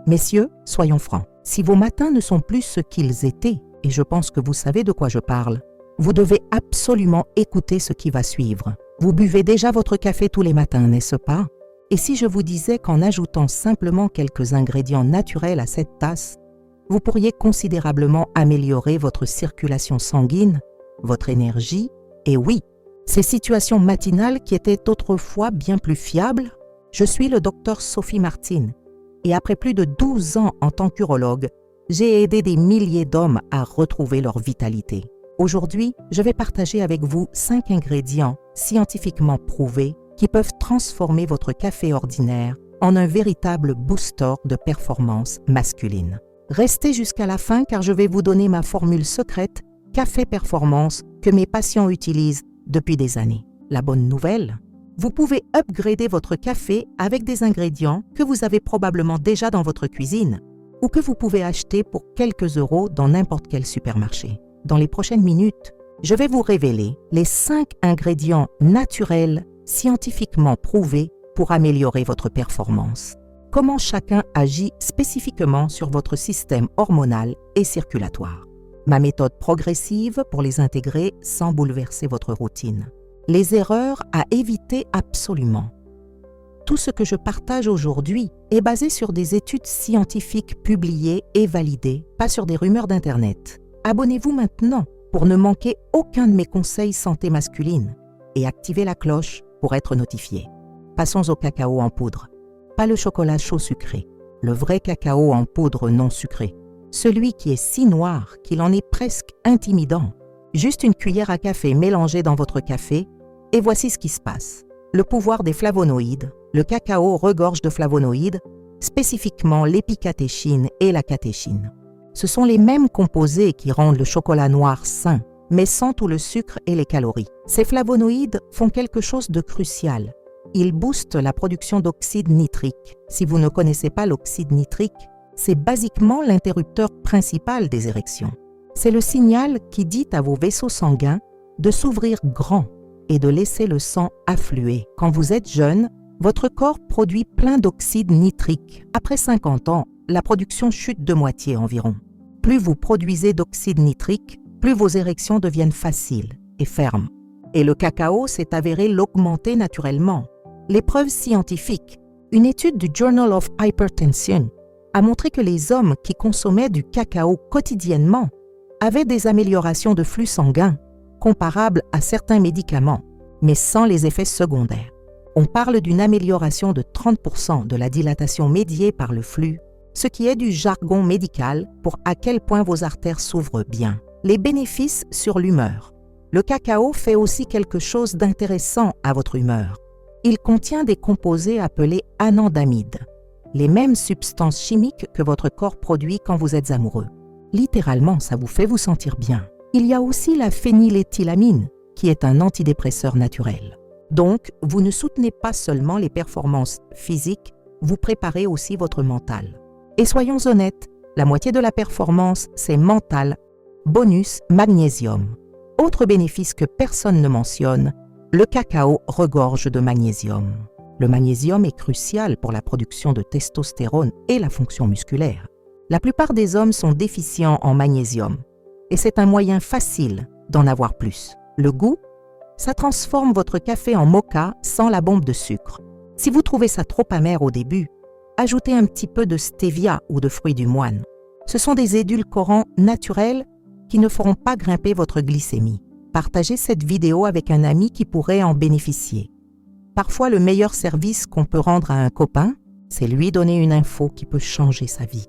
Messieurs, soyons francs, si vos matins ne sont plus ce qu'ils étaient, et je pense que vous savez de quoi je parle, vous devez absolument écouter ce qui va suivre. Vous buvez déjà votre café tous les matins, n'est-ce pas? Et si je vous disais qu'en ajoutant simplement quelques ingrédients naturels à cette tasse, vous pourriez considérablement améliorer votre circulation sanguine, votre énergie, et oui, ces situations matinales qui étaient autrefois bien plus fiables? Je suis le docteur Sophie Martin, et après plus de 12 ans en tant qu'urologue, j'ai aidé des milliers d'hommes à retrouver leur vitalité. Aujourd'hui, je vais partager avec vous 5 ingrédients scientifiquement prouvés qui peuvent transformer votre café ordinaire en un véritable booster de performance masculine. Restez jusqu'à la fin car je vais vous donner ma formule secrète Café Performance que mes patients utilisent depuis des années. La bonne nouvelle, vous pouvez upgrader votre café avec des ingrédients que vous avez probablement déjà dans votre cuisine ou que vous pouvez acheter pour quelques euros dans n'importe quel supermarché. Dans les prochaines minutes, je vais vous révéler les 5 ingrédients naturels scientifiquement prouvés pour améliorer votre performance. Comment chacun agit spécifiquement sur votre système hormonal et circulatoire. Ma méthode progressive pour les intégrer sans bouleverser votre routine. Les erreurs à éviter absolument. Tout ce que je partage aujourd'hui est basé sur des études scientifiques publiées et validées, pas sur des rumeurs d'Internet. Abonnez-vous maintenant pour ne manquer aucun de mes conseils santé masculine et activez la cloche pour être notifié. Passons au cacao en poudre. Pas le chocolat chaud sucré, le vrai cacao en poudre non sucré. Celui qui est si noir qu'il en est presque intimidant. Juste une cuillère à café mélangée dans votre café et voici ce qui se passe. Le pouvoir des flavonoïdes. Le cacao regorge de flavonoïdes, spécifiquement l'épicatéchine et la catéchine. Ce sont les mêmes composés qui rendent le chocolat noir sain, mais sans tout le sucre et les calories. Ces flavonoïdes font quelque chose de crucial. Ils boostent la production d'oxyde nitrique. Si vous ne connaissez pas l'oxyde nitrique, c'est basiquement l'interrupteur principal des érections. C'est le signal qui dit à vos vaisseaux sanguins de s'ouvrir grand et de laisser le sang affluer. Quand vous êtes jeune, votre corps produit plein d'oxyde nitrique. Après 50 ans, la production chute de moitié environ. Plus vous produisez d'oxyde nitrique, plus vos érections deviennent faciles et fermes. Et le cacao s'est avéré l'augmenter naturellement. Les preuves scientifiques, une étude du Journal of Hypertension a montré que les hommes qui consommaient du cacao quotidiennement avaient des améliorations de flux sanguin comparables à certains médicaments, mais sans les effets secondaires. On parle d'une amélioration de 30% de la dilatation médiée par le flux, ce qui est du jargon médical pour à quel point vos artères s'ouvrent bien. Les bénéfices sur l'humeur. Le cacao fait aussi quelque chose d'intéressant à votre humeur. Il contient des composés appelés anandamides, les mêmes substances chimiques que votre corps produit quand vous êtes amoureux. Littéralement, ça vous fait vous sentir bien. Il y a aussi la phényléthylamine, qui est un antidépresseur naturel. Donc, vous ne soutenez pas seulement les performances physiques, vous préparez aussi votre mental. Et soyons honnêtes, la moitié de la performance, c'est mental, bonus magnésium. Autre bénéfice que personne ne mentionne, le cacao regorge de magnésium. Le magnésium est crucial pour la production de testostérone et la fonction musculaire. La plupart des hommes sont déficients en magnésium et c'est un moyen facile d'en avoir plus. Le goût, ça transforme votre café en moka sans la bombe de sucre. Si vous trouvez ça trop amer au début, ajoutez un petit peu de stevia ou de fruits du moine. Ce sont des édulcorants naturels qui ne feront pas grimper votre glycémie. Partagez cette vidéo avec un ami qui pourrait en bénéficier. Parfois, le meilleur service qu'on peut rendre à un copain, c'est lui donner une info qui peut changer sa vie.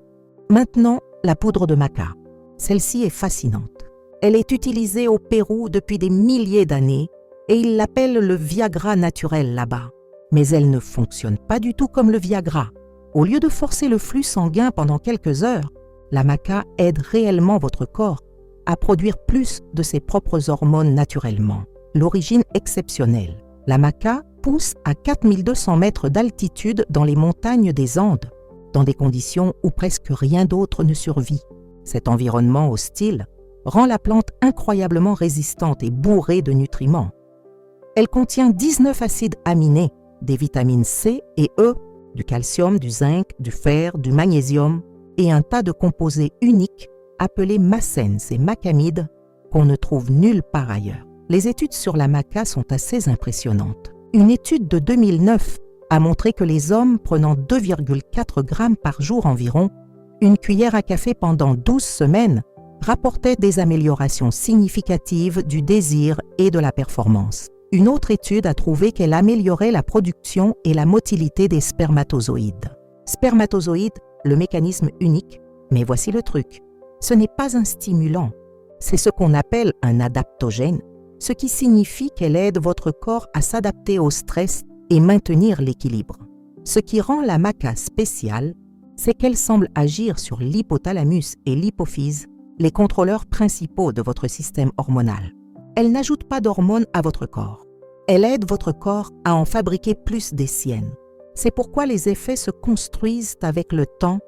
Maintenant, la poudre de maca. Celle-ci est fascinante. Elle est utilisée au Pérou depuis des milliers d'années et ils l'appellent le Viagra naturel là-bas. Mais elle ne fonctionne pas du tout comme le Viagra. Au lieu de forcer le flux sanguin pendant quelques heures, la maca aide réellement votre corps à produire plus de ses propres hormones naturellement. L'origine exceptionnelle. La maca pousse à 4200 mètres d'altitude dans les montagnes des Andes, dans des conditions où presque rien d'autre ne survit. Cet environnement hostile rend la plante incroyablement résistante et bourrée de nutriments. Elle contient 19 acides aminés, des vitamines C et E du calcium, du zinc, du fer, du magnésium et un tas de composés uniques appelés macènes et macamides qu'on ne trouve nulle part ailleurs. Les études sur la maca sont assez impressionnantes. Une étude de 2009 a montré que les hommes prenant 2,4 grammes par jour environ, une cuillère à café pendant 12 semaines, rapportaient des améliorations significatives du désir et de la performance. Une autre étude a trouvé qu'elle améliorait la production et la motilité des spermatozoïdes. Spermatozoïdes, le mécanisme unique, mais voici le truc. Ce n'est pas un stimulant, c'est ce qu'on appelle un adaptogène, ce qui signifie qu'elle aide votre corps à s'adapter au stress et maintenir l'équilibre. Ce qui rend la maca spéciale, c'est qu'elle semble agir sur l'hypothalamus et l'hypophyse, les contrôleurs principaux de votre système hormonal. Elle n'ajoute pas d'hormones à votre corps. Elle aide votre corps à en fabriquer plus des siennes. C'est pourquoi les effets se construisent avec le temps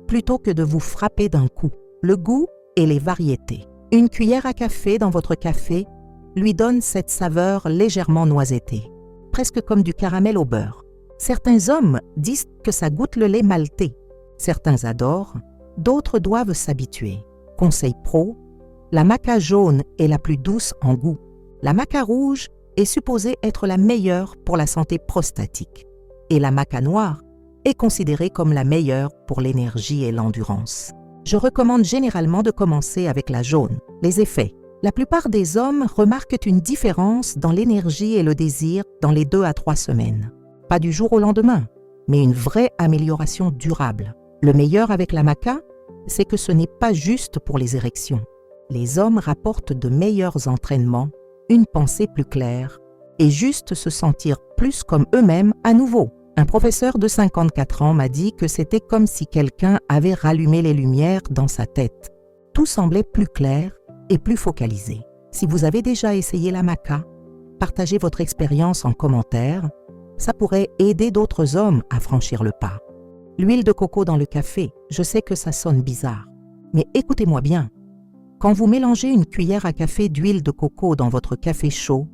plutôt que de vous frapper d'un coup. Le goût et les variétés. Une cuillère à café dans votre café lui donne cette saveur légèrement noisettée, presque comme du caramel au beurre. Certains hommes disent que ça goûte le lait maltais. Certains adorent, d'autres doivent s'habituer. Conseil pro, la maca jaune est la plus douce en goût. La maca rouge est supposée être la meilleure pour la santé prostatique. Et la maca noire est considérée comme la meilleure pour l'énergie et l'endurance. Je recommande généralement de commencer avec la jaune. Les effets. La plupart des hommes remarquent une différence dans l'énergie et le désir dans les 2 à 3 semaines. Pas du jour au lendemain, mais une vraie amélioration durable. Le meilleur avec la maca, c'est que ce n'est pas juste pour les érections. Les hommes rapportent de meilleurs entraînements, une pensée plus claire et juste se sentir plus comme eux-mêmes à nouveau. Un professeur de 54 ans m'a dit que c'était comme si quelqu'un avait rallumé les lumières dans sa tête. Tout semblait plus clair et plus focalisé. Si vous avez déjà essayé la maca, partagez votre expérience en commentaire. Ça pourrait aider d'autres hommes à franchir le pas. L'huile de coco dans le café, je sais que ça sonne bizarre, mais écoutez-moi bien. Quand vous mélangez une cuillère à café d'huile de coco dans votre café chaud,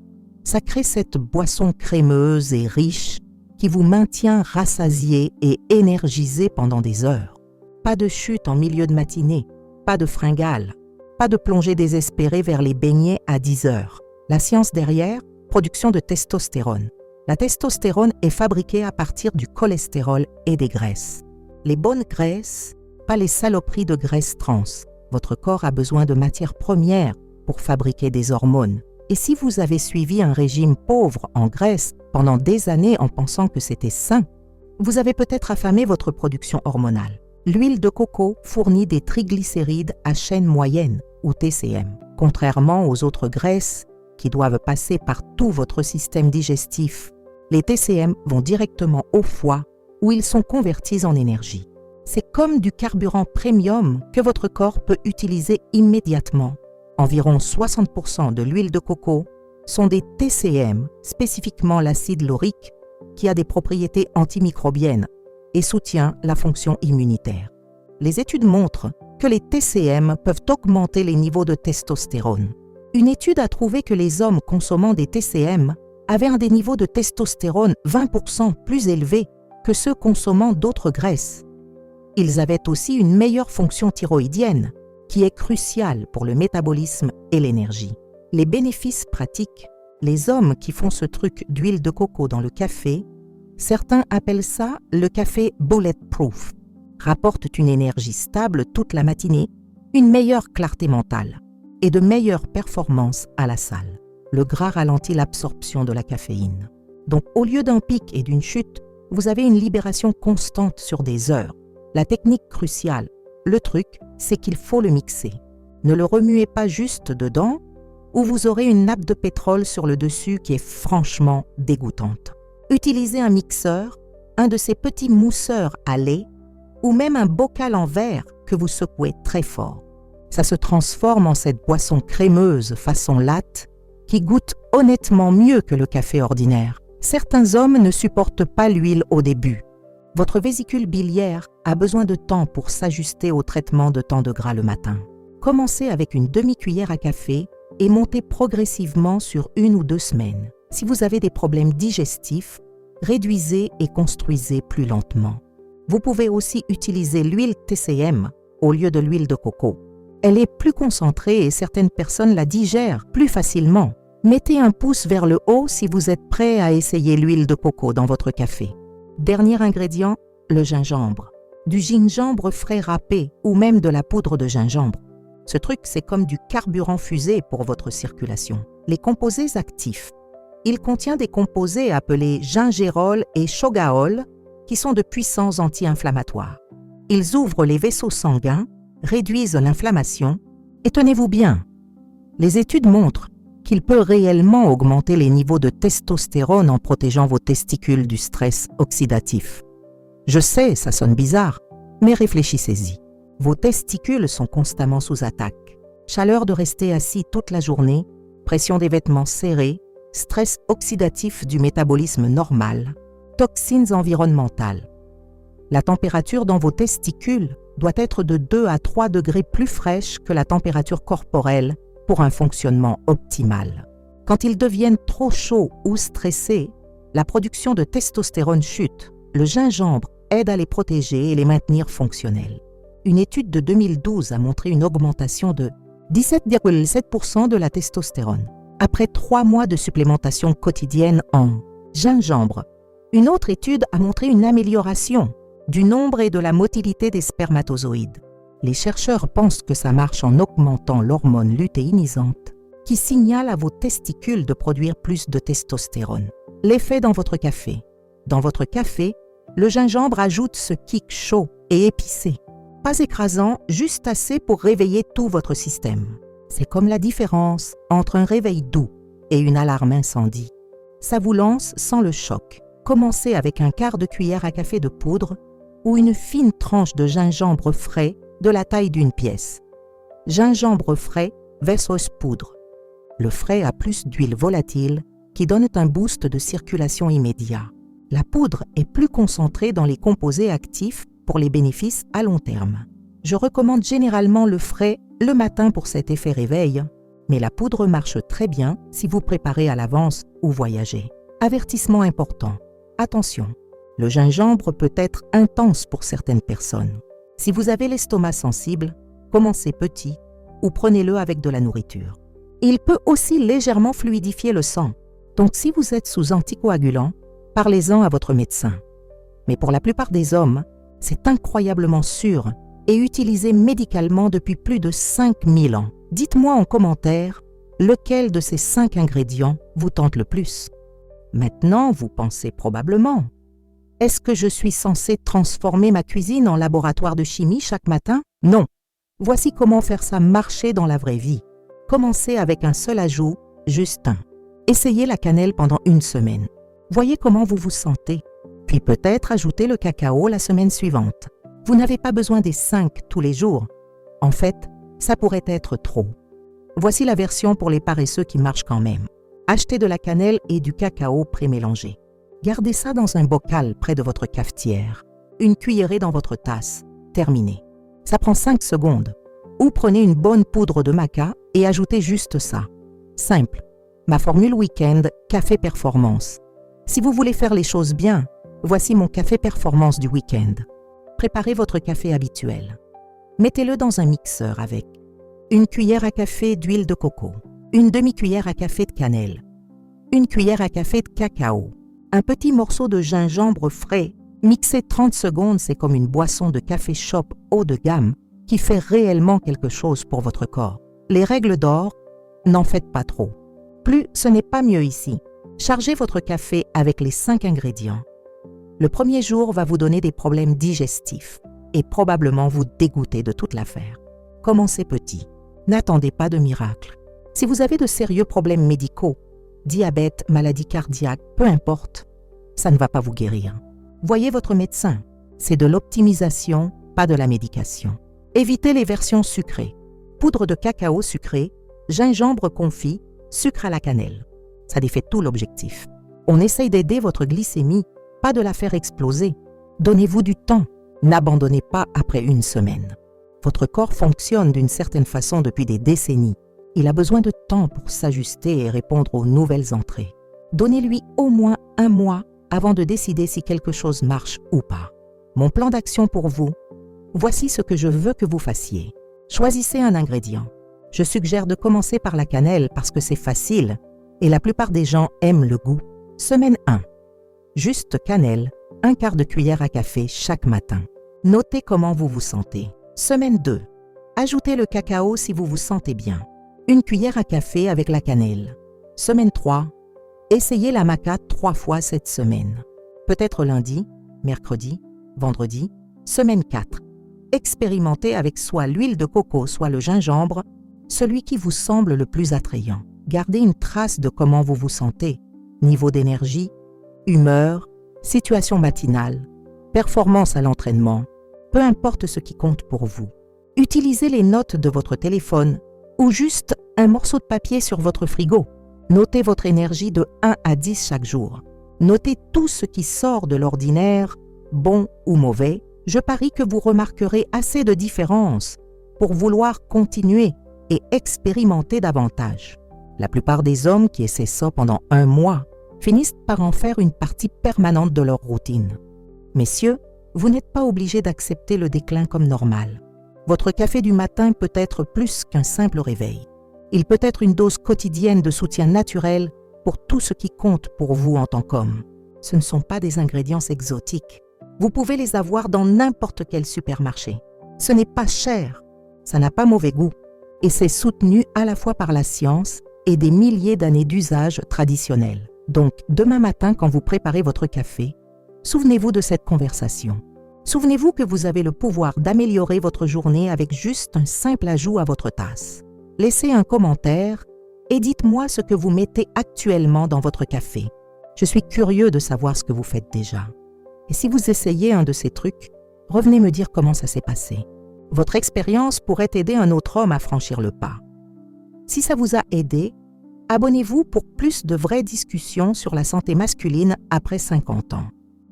ça crée cette boisson crémeuse et riche qui vous maintient rassasié et énergisé pendant des heures. Pas de chute en milieu de matinée, pas de fringales, pas de plongée désespérée vers les beignets à 10 heures. La science derrière, production de testostérone. La testostérone est fabriquée à partir du cholestérol et des graisses. Les bonnes graisses, pas les saloperies de graisses trans. Votre corps a besoin de matières premières pour fabriquer des hormones. Et si vous avez suivi un régime pauvre en graisse pendant des années en pensant que c'était sain, vous avez peut-être affamé votre production hormonale. L'huile de coco fournit des triglycérides à chaîne moyenne, ou TCM. Contrairement aux autres graisses qui doivent passer par tout votre système digestif, les TCM vont directement au foie où ils sont convertis en énergie. C'est comme du carburant premium que votre corps peut utiliser immédiatement. Environ 60% de l'huile de coco sont des TCM, spécifiquement l'acide laurique, qui a des propriétés antimicrobiennes et soutient la fonction immunitaire. Les études montrent que les TCM peuvent augmenter les niveaux de testostérone. Une étude a trouvé que les hommes consommant des TCM avaient des niveaux de testostérone 20% plus élevés que ceux consommant d'autres graisses. Ils avaient aussi une meilleure fonction thyroïdienne, qui est cruciale pour le métabolisme et l'énergie. Les bénéfices pratiques, les hommes qui font ce truc d'huile de coco dans le café, certains appellent ça le café bulletproof, rapportent une énergie stable toute la matinée, une meilleure clarté mentale et de meilleures performances à la salle. Le gras ralentit l'absorption de la caféine. Donc au lieu d'un pic et d'une chute, vous avez une libération constante sur des heures. La technique cruciale, le truc, c'est qu'il faut le mixer. Ne le remuez pas juste dedans ou vous aurez une nappe de pétrole sur le dessus qui est franchement dégoûtante. Utilisez un mixeur, un de ces petits mousseurs à lait ou même un bocal en verre que vous secouez très fort. Ça se transforme en cette boisson crémeuse façon latte qui goûte honnêtement mieux que le café ordinaire. Certains hommes ne supportent pas l'huile au début. Votre vésicule biliaire a besoin de temps pour s'ajuster au traitement de tant de gras le matin. Commencez avec une demi-cuillère à café et montez progressivement sur 1 ou 2 semaines. Si vous avez des problèmes digestifs, réduisez et construisez plus lentement. Vous pouvez aussi utiliser l'huile TCM au lieu de l'huile de coco. Elle est plus concentrée et certaines personnes la digèrent plus facilement. Mettez un pouce vers le haut si vous êtes prêt à essayer l'huile de coco dans votre café. Dernier ingrédient, le gingembre. Du gingembre frais râpé ou même de la poudre de gingembre. Ce truc, c'est comme du carburant fusé pour votre circulation. Les composés actifs. Il contient des composés appelés gingérol et chogaol qui sont de puissants anti-inflammatoires. Ils ouvrent les vaisseaux sanguins, réduisent l'inflammation et tenez-vous bien, les études montrent qu'il peut réellement augmenter les niveaux de testostérone en protégeant vos testicules du stress oxydatif. Je sais, ça sonne bizarre, mais réfléchissez-y. Vos testicules sont constamment sous attaque. Chaleur de rester assis toute la journée, pression des vêtements serrés, stress oxydatif du métabolisme normal, toxines environnementales. La température dans vos testicules doit être de 2 à 3 degrés plus fraîche que la température corporelle pour un fonctionnement optimal. Quand ils deviennent trop chauds ou stressés, la production de testostérone chute. Le gingembre aide à les protéger et les maintenir fonctionnels. Une étude de 2012 a montré une augmentation de 17,7% de la testostérone après 3 mois de supplémentation quotidienne en gingembre. Une autre étude a montré une amélioration du nombre et de la motilité des spermatozoïdes. Les chercheurs pensent que ça marche en augmentant l'hormone lutéinisante qui signale à vos testicules de produire plus de testostérone. L'effet dans votre café. Dans votre café, le gingembre ajoute ce kick chaud et épicé. Pas écrasant, juste assez pour réveiller tout votre système. C'est comme la différence entre un réveil doux et une alarme incendie. Ça vous lance sans le choc. Commencez avec un quart de cuillère à café de poudre ou une fine tranche de gingembre frais de la taille d'une pièce. Gingembre frais versus poudre. Le frais a plus d'huile volatile qui donne un boost de circulation immédiat. La poudre est plus concentrée dans les composés actifs pour les bénéfices à long terme. Je recommande généralement le frais le matin pour cet effet réveil, mais la poudre marche très bien si vous préparez à l'avance ou voyagez. Avertissement important. Attention, le gingembre peut être intense pour certaines personnes. Si vous avez l'estomac sensible, commencez petit ou prenez-le avec de la nourriture. Il peut aussi légèrement fluidifier le sang. Donc si vous êtes sous anticoagulant, parlez-en à votre médecin. Mais pour la plupart des hommes, c'est incroyablement sûr et utilisé médicalement depuis plus de 5000 ans. Dites-moi en commentaire lequel de ces 5 ingrédients vous tente le plus. Maintenant, vous pensez probablement, est-ce que je suis censé transformer ma cuisine en laboratoire de chimie chaque matin? Non. Voici comment faire ça marcher dans la vraie vie. Commencez avec un seul ajout, juste un. Essayez la cannelle pendant 1 semaine. Voyez comment vous vous sentez. Puis peut-être ajoutez le cacao la semaine suivante. Vous n'avez pas besoin des 5 tous les jours. En fait, ça pourrait être trop. Voici la version pour les paresseux qui marche quand même. Achetez de la cannelle et du cacao prémélangé. Gardez ça dans un bocal près de votre cafetière. Une cuillerée dans votre tasse. Terminé. Ça prend 5 secondes. Ou prenez une bonne poudre de maca et ajoutez juste ça. Simple. Ma formule week-end, café performance. Si vous voulez faire les choses bien, voici mon café performance du week-end. Préparez votre café habituel. Mettez-le dans un mixeur avec une cuillère à café d'huile de coco, une demi-cuillère à café de cannelle, une cuillère à café de cacao, un petit morceau de gingembre frais. Mixer 30 secondes, c'est comme une boisson de café shop haut de gamme qui fait réellement quelque chose pour votre corps. Les règles d'or, n'en faites pas trop. Plus, ce n'est pas mieux ici. Chargez votre café avec les 5 ingrédients. Le premier jour va vous donner des problèmes digestifs et probablement vous dégoûter de toute l'affaire. Commencez petit. N'attendez pas de miracle. Si vous avez de sérieux problèmes médicaux, diabète, maladie cardiaque, peu importe, ça ne va pas vous guérir. Voyez votre médecin. C'est de l'optimisation, pas de la médication. Évitez les versions sucrées. Poudre de cacao sucré, gingembre confit, sucre à la cannelle. Ça défait tout l'objectif. On essaye d'aider votre glycémie, pas de la faire exploser. Donnez-vous du temps. N'abandonnez pas après 1 semaine. Votre corps fonctionne d'une certaine façon depuis des décennies. Il a besoin de temps pour s'ajuster et répondre aux nouvelles entrées. Donnez-lui au moins 1 mois avant de décider si quelque chose marche ou pas. Mon plan d'action pour vous, voici ce que je veux que vous fassiez. Choisissez un ingrédient. Je suggère de commencer par la cannelle parce que c'est facile et la plupart des gens aiment le goût. Semaine 1. Juste cannelle, 1/4 de cuillère à café chaque matin. Notez comment vous vous sentez. Semaine 2. Ajoutez le cacao si vous vous sentez bien. 1 cuillère à café avec la cannelle. Semaine 3. Essayez la maca 3 fois cette semaine. Peut-être lundi, mercredi, vendredi. Semaine 4. Expérimentez avec soit l'huile de coco, soit le gingembre, celui qui vous semble le plus attrayant. Gardez une trace de comment vous vous sentez, niveau d'énergie, humeur, situation matinale, performance à l'entraînement, peu importe ce qui compte pour vous. Utilisez les notes de votre téléphone ou juste un morceau de papier sur votre frigo. Notez votre énergie de 1 à 10 chaque jour. Notez tout ce qui sort de l'ordinaire, bon ou mauvais. Je parie que vous remarquerez assez de différences pour vouloir continuer et expérimenter davantage. La plupart des hommes qui essaient ça pendant 1 mois finissent par en faire une partie permanente de leur routine. Messieurs, vous n'êtes pas obligés d'accepter le déclin comme normal. Votre café du matin peut être plus qu'un simple réveil. Il peut être une dose quotidienne de soutien naturel pour tout ce qui compte pour vous en tant qu'homme. Ce ne sont pas des ingrédients exotiques. Vous pouvez les avoir dans n'importe quel supermarché. Ce n'est pas cher, ça n'a pas mauvais goût et c'est soutenu à la fois par la science et des milliers d'années d'usage traditionnel. Donc, demain matin, quand vous préparez votre café, souvenez-vous de cette conversation. Souvenez-vous que vous avez le pouvoir d'améliorer votre journée avec juste un simple ajout à votre tasse. Laissez un commentaire et dites-moi ce que vous mettez actuellement dans votre café. Je suis curieux de savoir ce que vous faites déjà. Et si vous essayez un de ces trucs, revenez me dire comment ça s'est passé. Votre expérience pourrait aider un autre homme à franchir le pas. Si ça vous a aidé, abonnez-vous pour plus de vraies discussions sur la santé masculine après 50 ans.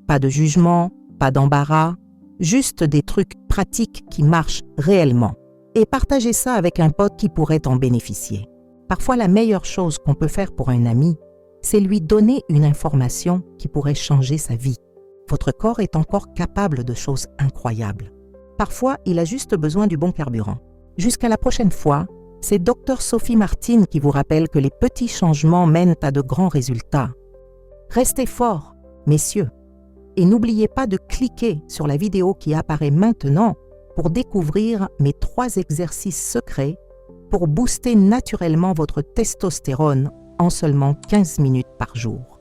Pas de jugement, pas d'embarras, juste des trucs pratiques qui marchent réellement. Et partagez ça avec un pote qui pourrait en bénéficier. Parfois, la meilleure chose qu'on peut faire pour un ami, c'est lui donner une information qui pourrait changer sa vie. Votre corps est encore capable de choses incroyables. Parfois, il a juste besoin du bon carburant. Jusqu'à la prochaine fois, c'est Dr Sophie Martin qui vous rappelle que les petits changements mènent à de grands résultats. Restez forts, messieurs, et n'oubliez pas de cliquer sur la vidéo qui apparaît maintenant pour découvrir mes 3 exercices secrets pour booster naturellement votre testostérone en seulement 15 minutes par jour.